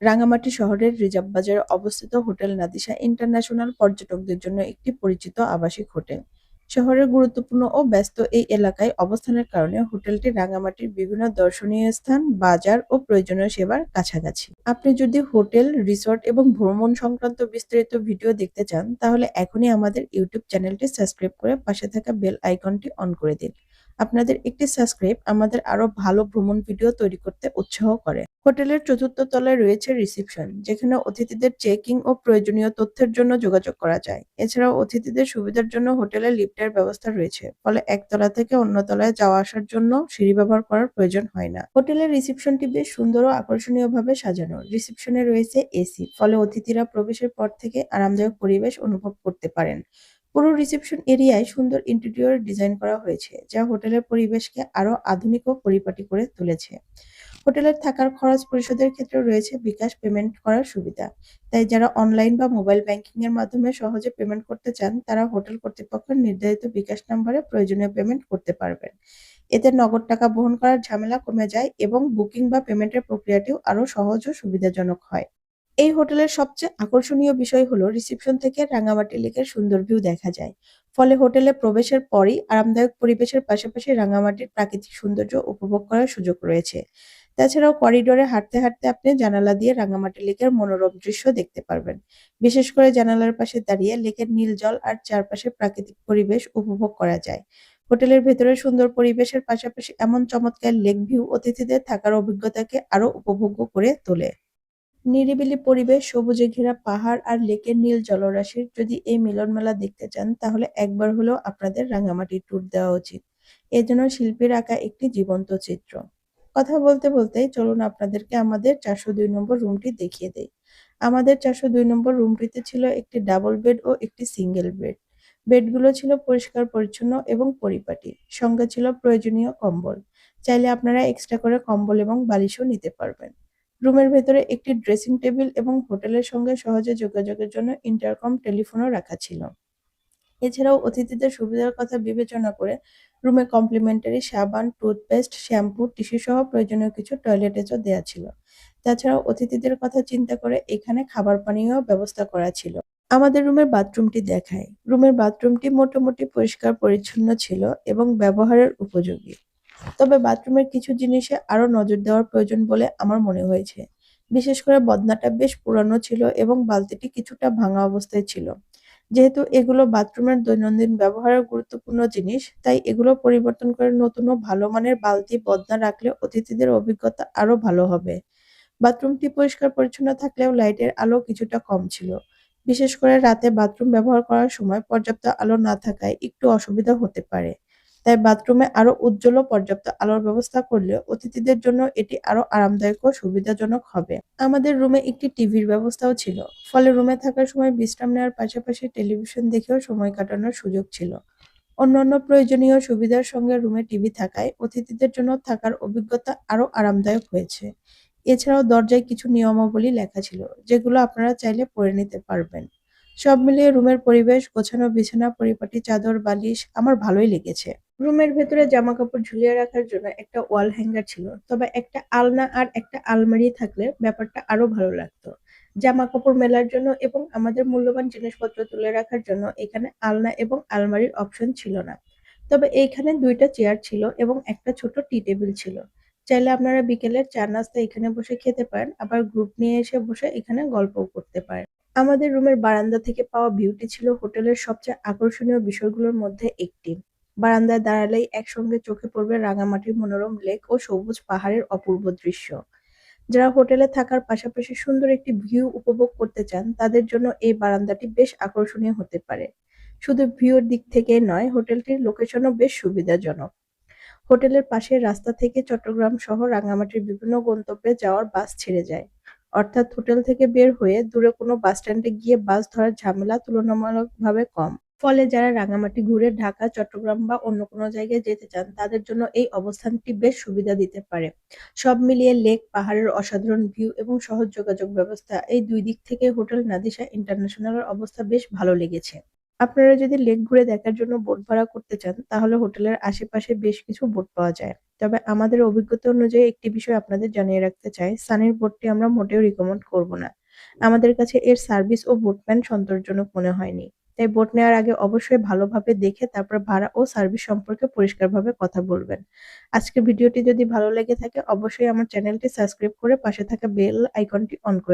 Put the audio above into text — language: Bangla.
রাঙামাটি শহরের রিজার্ভ বাজারে অবস্থিত হোটেল নাদিসা ইন্টারন্যাশনাল পর্যটকদের জন্য একটি পরিচিত আবাসিক হোটেল। শহরের গুরুত্বপূর্ণ ও ব্যস্ত এই এলাকায় অবস্থানের কারণে হোটেলটি রাঙামাটির বিভিন্ন দর্শনীয় স্থান, বাজার ও প্রয়োজনীয় সেবার কাছাকাছি। আপনি যদি হোটেল, রিসোর্ট এবং ভ্রমণ সংক্রান্ত বিস্তারিত ভিডিও দেখতে চান, তাহলে এখনই আমাদের ইউটিউব চ্যানেলটি সাবস্ক্রাইব করে পাশে থাকা বেল আইকনটি অন করে দিন। আপনাদের একটি সাবস্ক্রাইব আমাদের আরো ভালো ভ্রমণ ভিডিও তৈরি করতে উৎসাহ করে। হোটেলের চতুর্থ তলায় রয়েছে রিসেপশন, যেখানে অতিথিদের চেকিং ও প্রয়োজনীয় তথ্যের জন্য যোগাযোগ করা যায়। এছাড়াও অতিথিদের সুবিধার জন্য হোটেলে লিফটের ব্যবস্থা রয়েছে, ফলে একতলা থেকে অন্য তলায় যাওয়া আসার জন্য সিঁড়ি ব্যবহার করার প্রয়োজন হয় না। হোটেলের রিসেপশনটি বেশ সুন্দর ও আকর্ষণীয়ভাবে সাজানো। রিসেপশনে রয়েছে এসি, ফলে অতিথিরা প্রবেশের পর থেকে আরামদায়ক পরিবেশ অনুভব করতে পারেন। পুরো রিসেপশন এরিয়ায় সুন্দর ইন্টেরিয়র ডিজাইন করা হয়েছে, যা হোটেলের পরিবেশকে আরো আধুনিক ও পরিপাটি করে তুলেছে। হোটেলের থাকার খরচ পরিশোধের ক্ষেত্রে রয়েছে বিকাশ পেমেন্ট করার সুবিধা। তাই যারা অনলাইন বা মোবাইল ব্যাংকিং এর মাধ্যমে সহজে পেমেন্ট করতে চান, তারা হোটেল কর্তৃপক্ষের নির্ধারিত বিকাশ নম্বরে প্রয়োজনীয় পেমেন্ট করতে পারবেন। এতে নগদ টাকা বহন করার ঝামেলা কমে যায় এবং বুকিং বা পেমেন্টের প্রক্রিয়াটিও আরো সহজ ও সুবিধাজনক হয়। এই হোটেলের সবচেয়ে আকর্ষণীয় বিষয় হলো রিসেপশন থেকে রাঙামাটি লেকের সুন্দর ভিউ দেখা যায়। ফলে হোটেলে প্রবেশের পরই আরামদায়ক পরিবেশের পাশাপাশি রাঙামাটির প্রাকৃতিক সৌন্দর্য উপভোগ করার সুযোগ রয়েছে। তাছাড়াও করিডোরে হাঁটতে হাঁটতে আপনি জানালা দিয়ে রাঙামাটি লেকের মনোরম দৃশ্য দেখতে পারবেন। বিশেষ করে জানালার পাশে দাঁড়িয়ে লেকের নীল জল আর চারপাশের প্রাকৃতিক পরিবেশ উপভোগ করা যায়। হোটেলের ভেতরে সুন্দর পরিবেশের পাশাপাশি এমন চমৎকার লেক ভিউ অতিথিদের থাকার অভিজ্ঞতাকে আরো উপভোগ্য করে তোলে। নিরিবিলি পরিবেশ, সবুজে ঘেরা পাহাড় আর লেকের নীল জলরাশির যদি এই মিলনমেলা দেখতে চান, তাহলে একবার হলেও আপনাদের রাঙামাটি ট্যুর দেওয়া উচিত। এ যেন শিল্পীর আঁকা একটি জীবন্ত চিত্র। কথা বলতে বলতেই চলুন আপনাদেরকে আমাদের ৪০২ নম্বর রুমটি দেখিয়ে দেই। আমাদের ৪০২ নম্বর রুমটিতে ছিল একটি ডাবল বেড ও একটি সিঙ্গেল বেড। বেডগুলো ছিল পরিষ্কার পরিচ্ছন্ন এবং পরিপাটি। সঙ্গে ছিল প্রয়োজনীয় কম্বল। চাইলে আপনারা এক্সট্রা করে কম্বল এবং বালিশও নিতে পারবেন। রুমের ভেতরে একটি ড্রেসিং টেবিল এবং হোটেলের সঙ্গে সহজে যোগাযোগের জন্য ইন্টারকম টেলিফোনও রাখা ছিল। এছাড়াও অতিথিদের সুবিধার কথা বিবেচনা করে রুমে কমপ্লিমেন্টারি সাবান, টুথপেস্ট, শ্যাম্পু, টিস্যু সহ প্রয়োজনীয় কিছু টয়লেটেজও দেওয়া ছিল। তাছাড়াও অতিথিদের কথা চিন্তা করে এখানে খাবার পানীয় ব্যবস্থা করা ছিল। আমাদের রুমের বাথরুমটি দেখাই। রুমের বাথরুমটি মোটামুটি পরিষ্কার পরিচ্ছন্ন ছিল এবং ব্যবহারের উপযোগী। তবে বাথরুমের কিছু জিনিসে আরো নজর দেওয়ার প্রয়োজন বলে আমার মনে হয়েছে। বিশেষ করে বদনাটা বেশ পুরানো ছিল এবং বালতিটি কিছুটা ভাঙা অবস্থায় ছিল। যেহেতু এগুলো বাথরুমের দৈনন্দিন ব্যবহারের গুরুত্বপূর্ণ জিনিস, তাই এগুলো পরিবর্তন করে নতুন ও ভালো মানের বালতি, বদনা রাখলে অতিথিদের অভিজ্ঞতা আরো ভালো হবে। বাথরুমটি পরিষ্কার পরিচ্ছন্ন থাকলেও লাইটের আলো কিছুটা কম ছিল। বিশেষ করে রাতে বাথরুম ব্যবহার করার সময় পর্যাপ্ত আলো না থাকায় একটু অসুবিধা হতে পারে। তাই বাথরুমে আরো উজ্জ্বল ও পর্যাপ্ত আলোর ব্যবস্থা করলে অতিথিদের জন্য এটি আরো আরামদায়ক ও সুবিধাজনক হবে। আমাদের রুমে একটি টিভির ব্যবস্থাও ছিল। ফলে রুমে থাকার সময় বিশ্রাম নেওয়ার পাশাপাশি টেলিভিশন দেখেও সময় কাটানোর সুযোগ ছিল। অন্যান্য প্রয়োজনীয় সুবিধার সঙ্গে রুমে টিভি থাকায় অতিথিদের জন্য থাকার অভিজ্ঞতা আরো আরামদায়ক হয়েছে। এছাড়াও দরজায় কিছু নিয়মাবলী লেখা ছিল, যেগুলো আপনারা চাইলে পড়ে নিতে পারবেন। সব মিলিয়ে রুমের পরিবেশ, গোছানো বিছানা, পরিপাটি চাদর, বালিশ আমার ভালোই লেগেছে। রুমের ভেতরে জামাকাপড় ঝুলিয়ে রাখার জন্য একটা ওয়াল হ্যাঙ্গার ছিল, তবে একটা আলনা আর একটা আলমারি থাকলে ব্যাপারটা আরো ভালো লাগতো। জামাকাপড় মেলার জন্য এবং আমাদের মূল্যবান জিনিসপত্র তুলে রাখার জন্য এখানে আলনা এবং আলমারির অপশন ছিল না। তবে এইখানে ২টা চেয়ার ছিল এবং একটা ছোট টি টেবিল ছিল। চাইলে আপনারা বিকেলের চা নাস্তা এখানে বসে খেতে পারেন, আবার গ্রুপ নিয়ে এসে বসে এখানে গল্পও করতে পারেন। আমাদের রুমের বারান্দা থেকে পাওয়া ভিউটি ছিল হোটেলের সবচেয়ে আকর্ষণীয় বিষয়গুলোর মধ্যে একটি। বারান্দায় দাঁড়ালেই একসঙ্গে চোখে পড়বে রাঙামাটির মনোরম লেক ও সবুজ পাহাড়ের অপূর্ব দৃশ্য। যারা হোটেলে থাকার পাশাপাশি সুন্দর একটি ভিউ উপভোগ করতে চান, তাদের জন্য এই বারান্দাটি বেশ আকর্ষণীয় হতে পারে। শুধু ভিউর দিক থেকেই নয়, হোটেলটির লোকেশনও বেশ সুবিধাজনক। হোটেলের পাশের রাস্তা থেকে চট্টগ্রাম সহ রাঙামাটির বিভিন্ন গন্তব্যে যাওয়ার বাস ছেড়ে যায়। অর্থাৎ হোটেল থেকে বের হয়ে দূরে কোনো বাসস্ট্যান্ডে গিয়ে বাস ধরার ঝামেলা তুলনামূলকভাবে কম। ফলে যারা রাঙামাটি ঘুরে ঢাকা, চট্টগ্রাম বা অন্য কোনো জায়গায় যেতে চান, তাদের জন্য এই অবস্থানটি বেশ সুবিধা দিতে পারে। সব মিলিয়ে লেক, পাহাড়ের অসাধারণ ভিউ এবং সহজ যোগাযোগ ব্যবস্থা, এই দুই দিক থেকে হোটেল নাদিসা ইন্টারন্যাশনালের অবস্থা বেশ ভালো লেগেছে। আপনারা যদি লেক ঘুরে দেখার জন্য বোট ভাড়া করতে চান, তাহলে হোটেলের আশেপাশে বেশ কিছু বোট পাওয়া যায়। তবে আমাদের অভিজ্ঞতা অনুযায়ী একটি বিষয় আপনাদের জানিয়ে রাখতে চাই, সানির বোটটি আমরা মোটেও রিকমেন্ড করব না। আমাদের কাছে এর সার্ভিস ও বুটম্যান সন্তোষজনক মনে হয়নি। তাই বোট নেওয়ার আগে অবশ্যই ভালোভাবে দেখে তারপর ভাড়া ও সার্ভিস সম্পর্কে পরিষ্কারভাবে কথা বলবেন। আজকের ভিডিওটি যদি ভালো লেগে থাকে অবশ্যই আমার চ্যানেলটি সাবস্ক্রাইব করে পাশে থাকা বেল আইকনটি অন করে